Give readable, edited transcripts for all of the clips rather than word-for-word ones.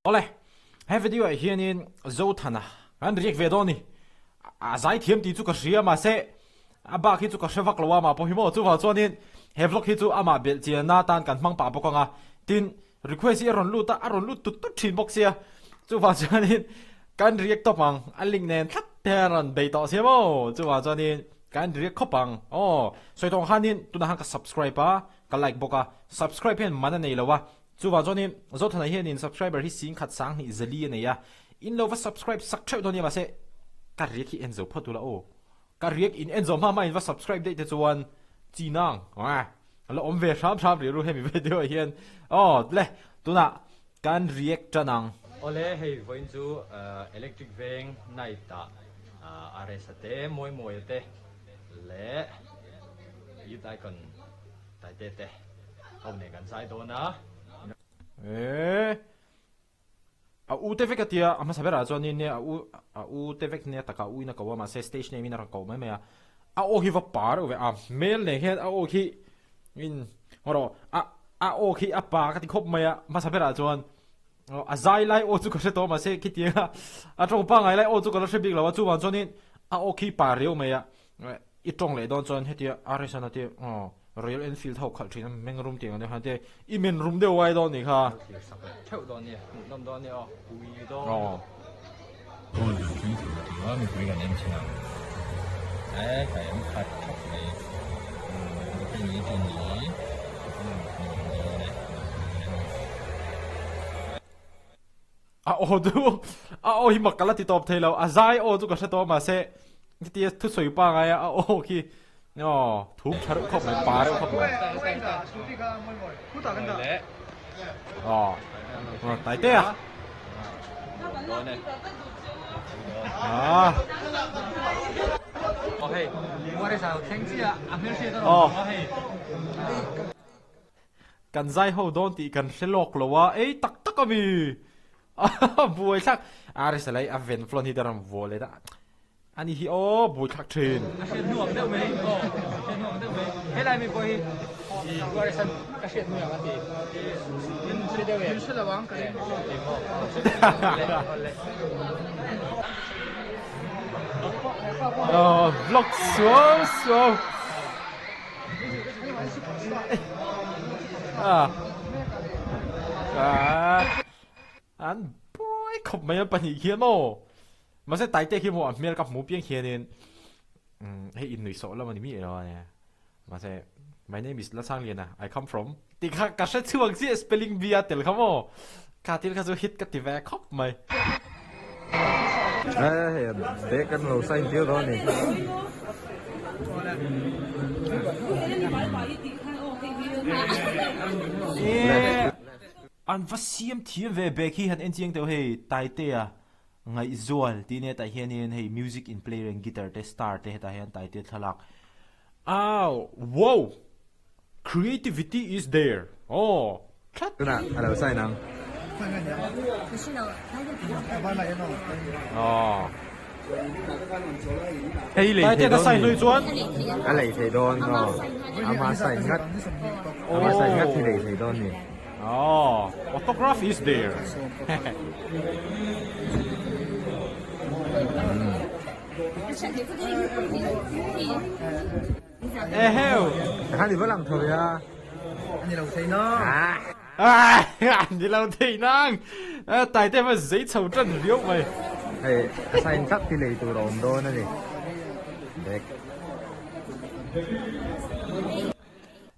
Ole, he video hian in Zothana an riek ve doni a zai thiam ti chu ka hria ma se a ba khi chu ka hrawak lowa ma po hi mo chu wa chuanin he vlog hi chu ama bel chia na tan kan hmang pa bokanga tin request i ron lu ta a ron lu tut tut thin box sia chu wa chuanin kan riek to pang a link nen thak teran be to sia mo chu wa chuanin kan riek khopang soi tong hanin tuna han ka subscribe pa ka like boka subscribe hen mana nei lowa chu wa chuanin Zothana hian in subscriber hi sing khat sang hi zali ne ya in lova subscribe sak theu doni ma se ka riek hi enzo phatula ka riek in enzo ma in va subscribe date chuan chinang lo om ve tham ri ru hemi video hian le tuna kan riek chanang ole hei voin chu electric veng nai ta aresate moi te le yitai kon taite te hom ne kan sai do na a u te vek atia ama sabera chuanin ne a u te vek ne taka u ina kawa ma se stage name ina ka ma me a o hi va par ve a mail ne he a o hi in horo a o hi a pa ka ti khop ma ya ma sabera chuan a zai lai o chu ka se to ma se kitia a tong pa ngai lai o chu ka la se big lawa chu wan chuanin a o hi pa reu me ya I tong le don chuan hetia aresana te Royal Enfield ho khal thina meng room tiang ne han te I men room de wai don ni kha theu do ni nom do ni ui do chính phủ thì có mình phải gần em chào phải em phạt khóc này cái gì chuyện gì hi makala ti top thelo a zai chu ka to ma se ti thu soi pa nga ya ki thuk thar khop mai pa re khop mai Taitea hey mua đây sao thanh chi ăn hết rồi đó hey kan zai ho don ti kan selok lowa tak tak ami buai thak are salai a ven flon hi daram vole da ani hi buai thak thin nuông đâu mấy nuông đâu mấy thế này mình coi mua đây sao cái chuyện nuông cái gì mình sẽ đâu vậy sẽ là vắng cái vlog so an boy khop mai pa ni khian mo ma se tai te khi mo mel kap mu piang khian in hey in nui so la mani mi ro ne ma se my name is Lalrosanga I come from ti kha ka se chuang si spelling bia tel khamo ka til ka zo hit ka ti ve khop mai để cái màu xanh tiêu đó này an vasiam thiam ve beki han enchiang to hey Taitea ngai zual ti ne ta hianin hey music in player and guitar te start te ta hian Taitea thalak wow creativity is there tức là đầu sai năng hey le Taitea sai lui chuan anh lấy thầy đôn ama sai ngắt thì lấy thầy đôn này autograph is there heo anh đi vào làm thôi à anh đi đâu thấy nó anh đi lâu thì năng tại thế mà giấy sầu chân liễu mày sai ngắt thì lấy từ đồn đôn này đẹp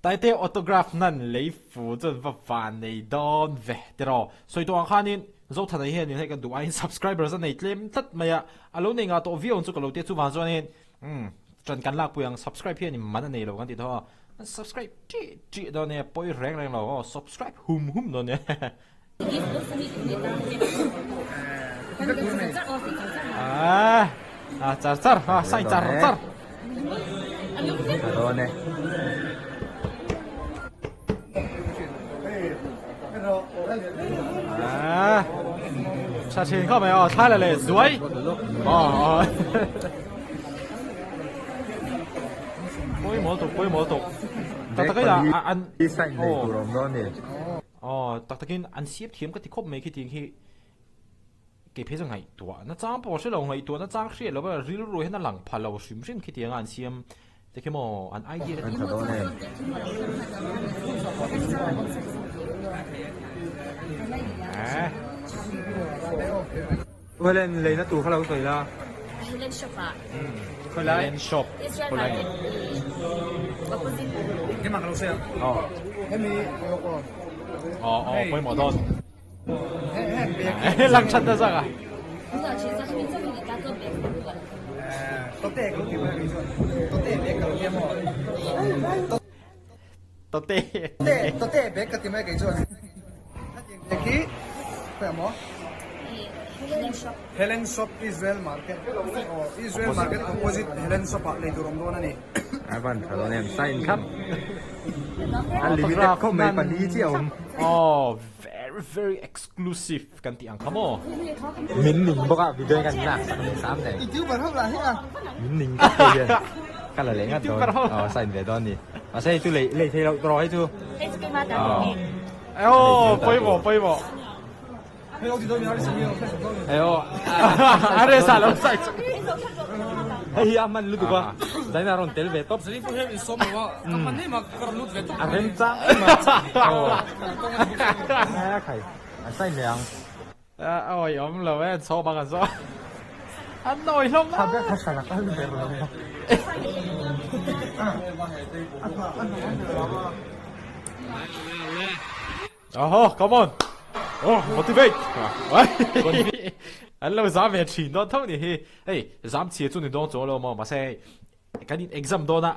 tại thế autograph nan lấy phụ chân và phản này don về thế rồi所以ตัวข้านี่Zothana hian ni kan du ai subscribers an nei tlem tat maya alo nei nga to vion chu ka lo te chu wa chuan tran kan lak puyang subscribe hian ni man nei lo kan ti tho subscribe chi do ne poi reng lo subscribe hum do ne char sai char đó này cha chenเข้าไปท่าเลยสวยปุ้ยหมอตกแต่ก็อย่าอันที่ใส่ในตัวรองด้านเนี่ย ตักตะกินอันเสียบเทียมก็ที่คบไม่คิดจริงที่ cái phía ngay tua nó trang bỏ sẽ lòng ngay tua nó trang sẽ là bây giờ rồi hết nó lẳng phá lâu xuyên xuyên khi tiếng anh xem thì cái mò anh ai đi anh thật đó này vậy lên lấy nó tủ khá lâu tuổi là Helen shop à? khá lâu lên shop Israel khá lâu market opposite. cái mặt lâu xe quay mỏ đòn lăng chân ra à Bây giờ chỉ ra khi mình người ta cơm biển cũng được. tốt tệ cũng kiểu này tốt tệ bé cầu kia mỏ tốt tệ tốt tệ bé cái tìm cái chỗ này cái phải mỏ Helen shop. Helen Shop Israel Market Israel Market opposite Helen Shop lại tụi đó này bạn phải nói em sign khắp anh limited không mấy bản đi chứ ông very exclusive kan ti ang kamo mình nỉnh bốc à videoกันหนักสักสามเลยยูทูบเท่าไหร่ฮะmình nỉnhก็เลยกันเลยงั้นโดนใส่เดี๋ยวตอนนี้มาใส่ตู้เลยที่เรารอให้ดู Facebook มาแต่นี่ ไปบ่ ให้เราที่ตรงนี้เราสิ่งนี้เราแค่ตรงนี้ are sa lo sai เฮ้ยมันรู้ตัวใจน่าร้อนเตลเวท Jadi tu heavy semua. Kapan ni mak perlu vet. เร่งจ้าใครใส่เลี้ยง ôi ôm là với số bằng số anh nổi lông á ทำได้ทัศนะก็ไม่เป็นไร come on motivate anh lâu dám về chỉ nó thông thì hey dám chia cho nên đó chỗ lo mà sẽ cái đi exam đó nè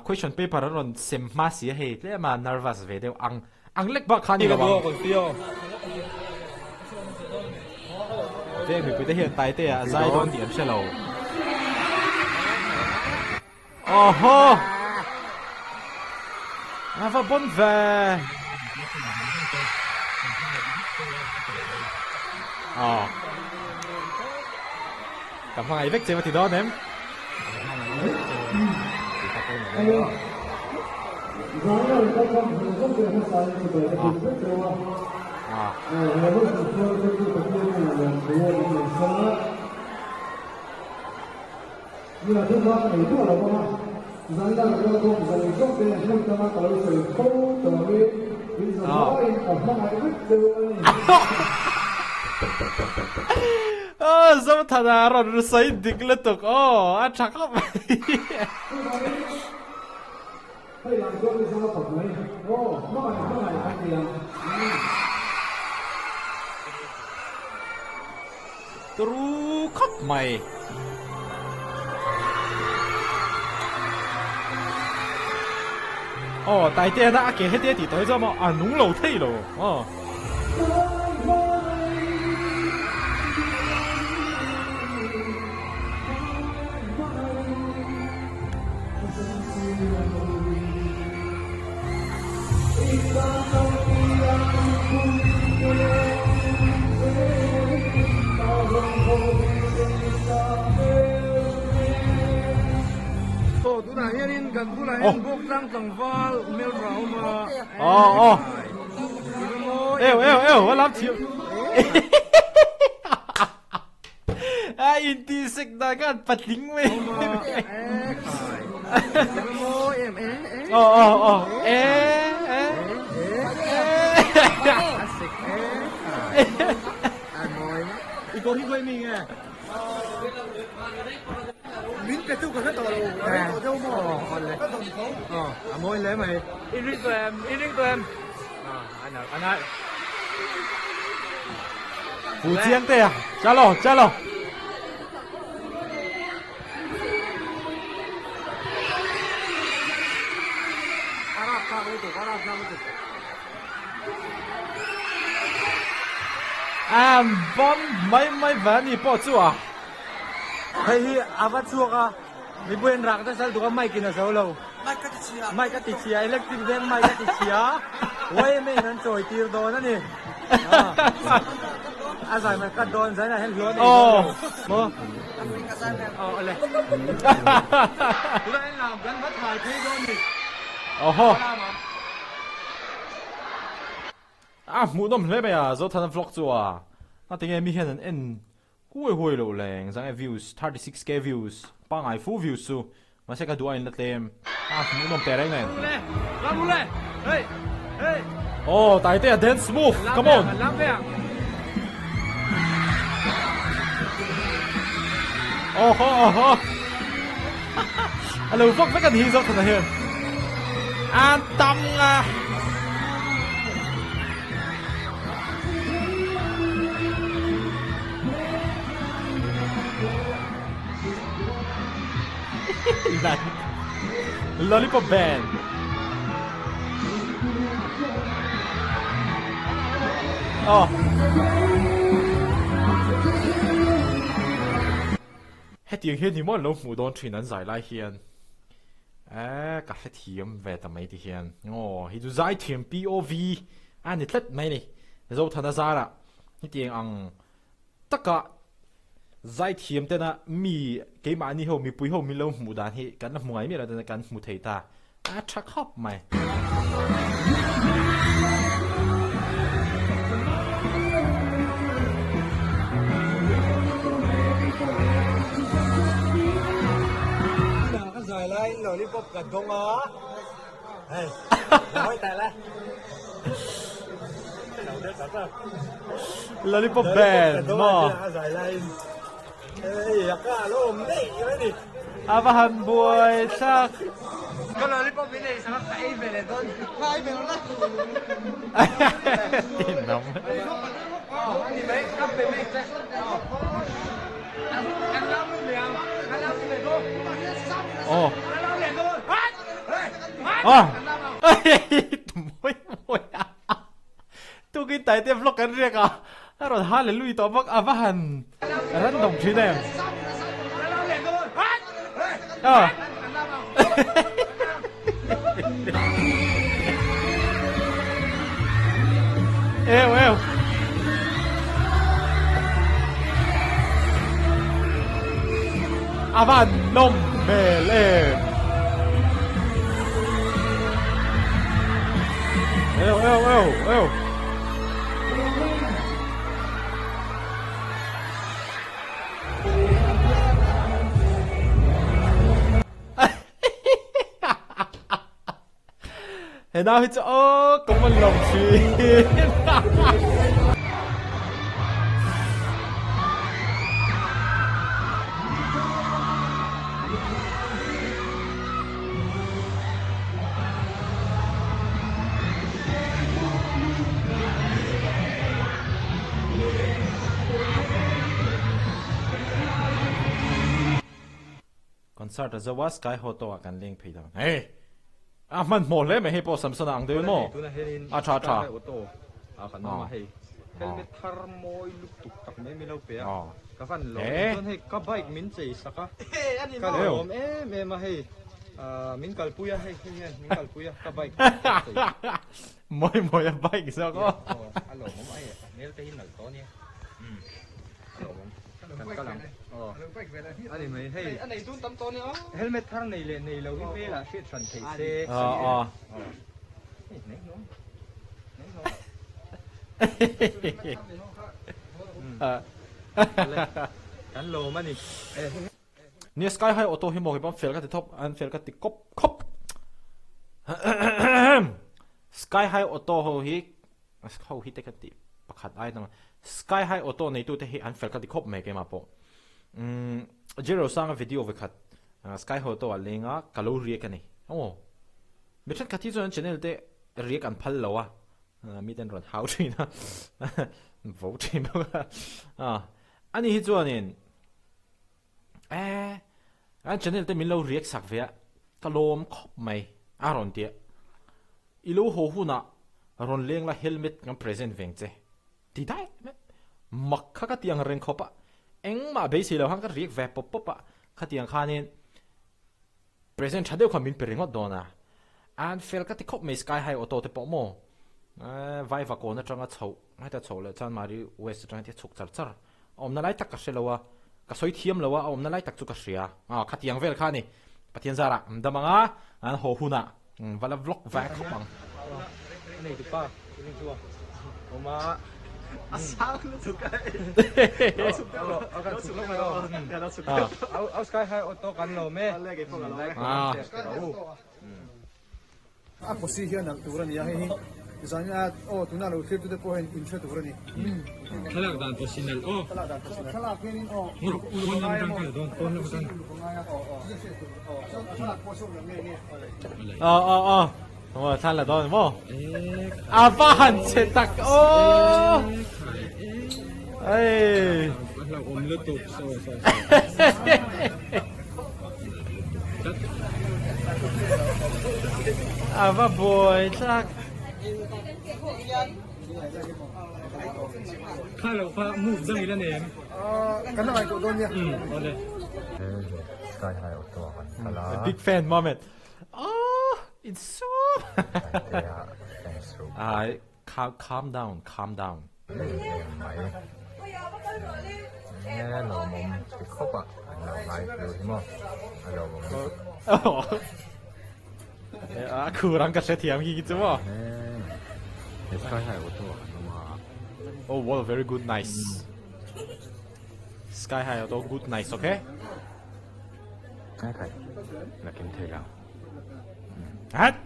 question paper nó còn xem mà xí hey thế mà nervous về đâu ăn lệch bạc khănนี่ก็ nhiều ตัวคนเดียว thế người ta hiện tại thế à giai đoạn điểm sẽ lâu phải bón về cảm ơn ai vết chơi thì đó ném Zothana rồi say địch lên tục anh chắc lắm Trú khóc mày Taitea đã kể hết thì tới cho mà núng lầu thay rồi tu là hiền gần tu là hiền bốc răng tầng val mèo rau mà eo làm chịu inti sik na kan patling me Ikaw higay mi nga. Min petu ko na to. Daw mo. Amoy le mày. Iring to em. Anh Phú Chiên tê à? Cha lo. Arab ka itu. Bon mấy ván đi bỏ chú à? Hey, avat suka ka. May buwan rak ta sal duka mic na sa ulaw. Mic ka tichiya, electric den mic ka tichiya. Way may nan choy tir do na ni. Asay man ka don sa na hen lo ni. Mo. Ale. Ula en lam gan bat hai thi do ni. Mu nom le bây giờ Zothana vlog chú à? nó tiếng em mi hiện en hui lộ leng rằng views 36k views pa ngai full views su mà sẽ cái đua in là tem muốn nôm tè đấy này Hey! Hey! oh Taitea dance smooth come on Làm về. oh alo vóc với cái gì Zothana hiện an tâm à Lollipop Band oh hết tiếng hiện thì mọi lâu mù đón chuyện giải lại hiện cả hết thiểm về tầm mấy thì hiện oh hi du giải thiểm POV anh thì thất mấy này Zothana ra là hết tiếng ăn tất cả giải thiểm tên là mi cái mà anh hầu mi bùi hầu mi lâu mù đàn hi cái là mùi mi là tên là cái mù thầy ta chắc hấp mày giải lại lollipop gần không á hey nói tại lại Lollipop Band mà giải lại hey cả hlawm đấy vậy đi Abahan buhay sa Cái lollipop bên này sao phải về này thôi. hai về nó Tinom Đi mấy cấp về mấy chứ. Anh làm luôn liền. Anh làm luôn liền thôi. Oh Anh làm liền thôi. Môi môi tu cái tay tiếp vlog kan riek à rồi hallelujah to bak Abahan random chi dem Anh làm liền thôi. Eo Aban nom bele Eo And now it's cũng mình lòng chuyện concert as a was sky hoto akan link phi dang hey man mo le me he po samsung ang de mo cha kan ma hei helmet thar moi luk tuk tak me milau pe ka fan lo ton hei ka bike min chei saka ka lom me ma hei min kal puya hei hian min kal puya ka bike moi bike sao có alo mo ai nel te hin nal to ni kan kalang ani mai hei Anh này tuôn tâm to nữa. helmet thar nei le nei lo hi pe la shit san thei se nei no kan lo mani ni sky high auto hi mo hi bam fel ka ti top an fel ka ti kop sky high auto ho hi te ka ti pakhat ai na sky high auto nei tu te hi an fel ka ti kop me ke ma po Lalrosanga video ve khat sky high auto a lenga calorie ka ni mi chat ka ti zon channel te riek an phal lo mi ten ron how thin na vote thin ani hi chuanin an channel te min lo riek sak ve ka lom khop mai a ron tia ilo ho huna ron leng la helmet ngam present veng che ti dai mak kha ka tiang reng khopa eng ma be si lo hang ka riek ve pop pop kha tiang khanin present thade kha min peringot dona an fel ka ti khop mai sky high auto te po mo vai va ko na tanga chho mai ta chho le chan mari west tang ti chuk char char om na lai tak ka shelawa ka soi thiam lawa om na lai tak chu ka hria kha tiang vel kha ni pathian zara damanga an ho huna vala vlog va khopang nei tu pa ni chu oma เอาสกายไฮออโต้กันเราไหมอ่ะพอสิเฮียนักตัวนี้ให้จะเนี่ยโอ้ตัวนั้นเราคลิปตัวเด็กพอเห็นอินเทอร์ตัวนี้ขลักด่านตัวสินัลโอ้ขลักแค่นี้โอ้คนนั้นกันเลยโดนคนนั้นกันขลักพอส่งเงี้ยโอ้ท่านละโดนบ่อาบ้านเสร็จตักโอ้เอ้ยเราอมเลือดตุกโซ่อาบ้าบอยสักข้าเราพามูฟได้แล้วเนี่ยกันหน่อยตัวโดนเนี่ยโดนเลยสกายไฮออโต้กันคลา big fan moment oh it's so calm down nghe nó mồm cái khóc à nó lại rồi đúng không nó mồm 그랑 같이 대함이 있죠 뭐 sky high auto oh wow very good nice sky high auto good nice okay cái này là kiếm thể nào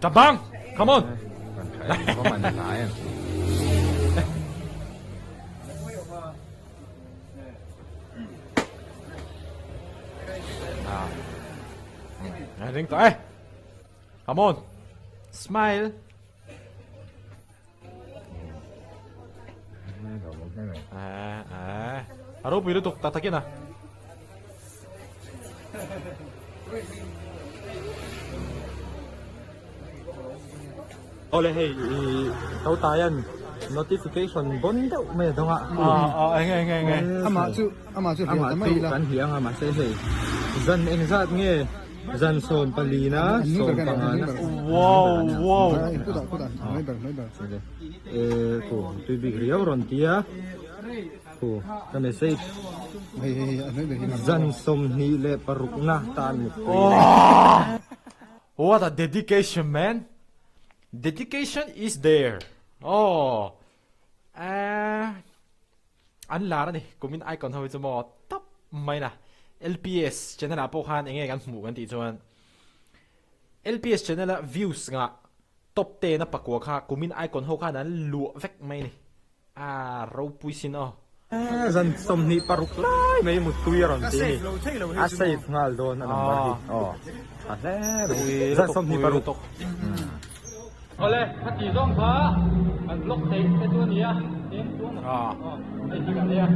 잡방 come on có mà lại đứng tới come on smile Arup itu tuh tatakin ah oleh hey tau tayan notification bond đâu mày đâu ạ nghe ama chu kan hiang ama se se zan eng zat nge zan som palina som pangana wow ko tu big riau ron tia ko ka message zan som ni le paruk na tan what a dedication man dedication is there oh anh là này cũng mình ai còn thôi cho mò top mày nè LPS channel là bộ han anh nghe gan mũ gan tí cho anh LPS channel là views ngạ top 10 na pakwa kha cũng mình ai còn hô kha nan lụa vek mày này rau pui xin zan som ni paruk lai mai mu tuya ron ti a safe ngal don na number zan som ni paruk oleh hati dong pa an block te tu ni a tem tu na ai ti ga le a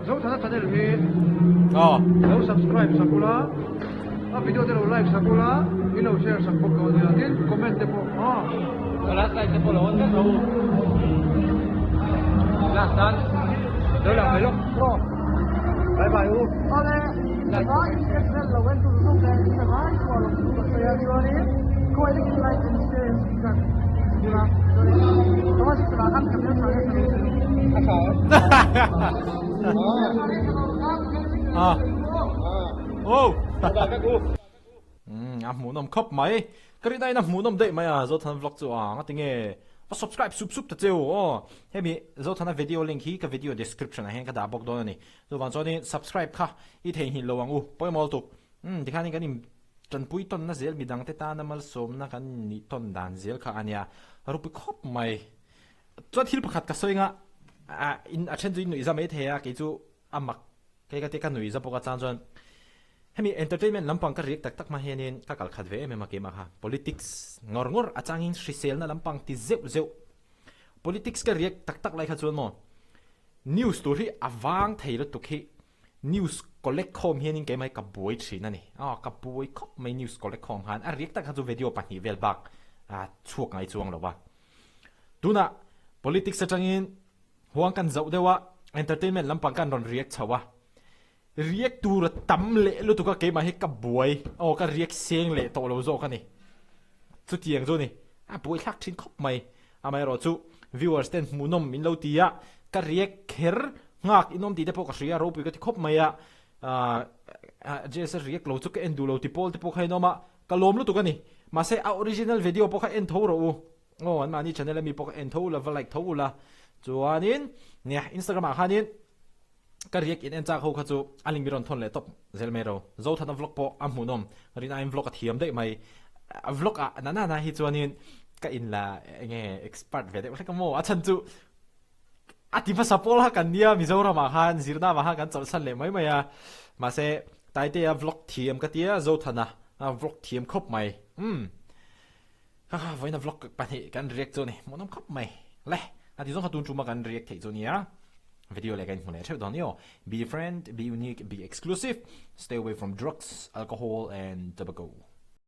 Zothana channel hi lo subscribe sakula a video te lo like sakula i lo share sak ko ni a tin comment te po last like te po lo on no last dan lo la mai lo pro bye bye u ole la vai ke lo wen tu lo ke ni mai ko lo tu ko ya ni ori ko ai ki like and share kan dila to mas silakan kami muốn nằm khóc máy cái này là muốn nằm đậy mày Zothana vlog cho ngắt tiếng subscribe sub thật nhiều hay bị Zothana video link hi cái video description này cái đã bọc đó này rồi bạn cho nên subscribe kha ít hình hình lâu anh bôi màu tục thì khá nên cái niệm trần bụi ton na zel mi dang te ta na mal som na kan ni ton dan zel kha ania rồi bị khóc mày cho thil pakhat ka soinga in achen ju nui za me thea ke chu amak ke te ka nui za poka chan jon hemi entertainment lampang ka riek tak tak ma henin ka kal khat ve me ma ke ma ha politics ngor achangin shisel na lampang ti zeu politics ka riek tak tak lai kha chon mo news story awang theilo tukhi news collect khom henin ke mai ka boi thina ni ka boi khop mai news collect khom han a riek tak ha chu video pa hi vel bak chuak ngai chuang lo ba tuna politics atangin huang kan zau dewa entertainment lampang kan ron riek chawa riek tur tam le lu tu ka ke ma he ka buai ka riek seng le to lo zo ka ni chu tiang zo ni buai thak thin khop mai mai ro chu viewers ten munom min lo tia ka riek kher ngak inom ti te po ka ria ro pi ka ti khop mai jesa riek lo chu ka endu lo ti pol te po khai no ma ka lom lu tu ka ni ma se original video po kha en tho ro oh an mani channel mi pok en tho la like tho la chuanin ne Instagram a khanin ka riek in en cha kho kha chu aling miron thon le top zelmero Zothana vlog po amunom rin I'm vlog athiam dei mai vlog a na hi chuanin ka in la nge expert ve de ka mo a chan chu ati pa sapol ha kan nia Mizoram ma han zirna ma ha kan chal san le mai maya ma se Taitea vlog thiam ka tia Zothana vlog thiam khop mai voina vlog pa ni kan react chu ni monom khop mai le ati zong hatun chu ma kan react thei chu nia video like anh muốn chép đó nhớ be friend be unique be exclusive stay away from drugs alcohol and tobacco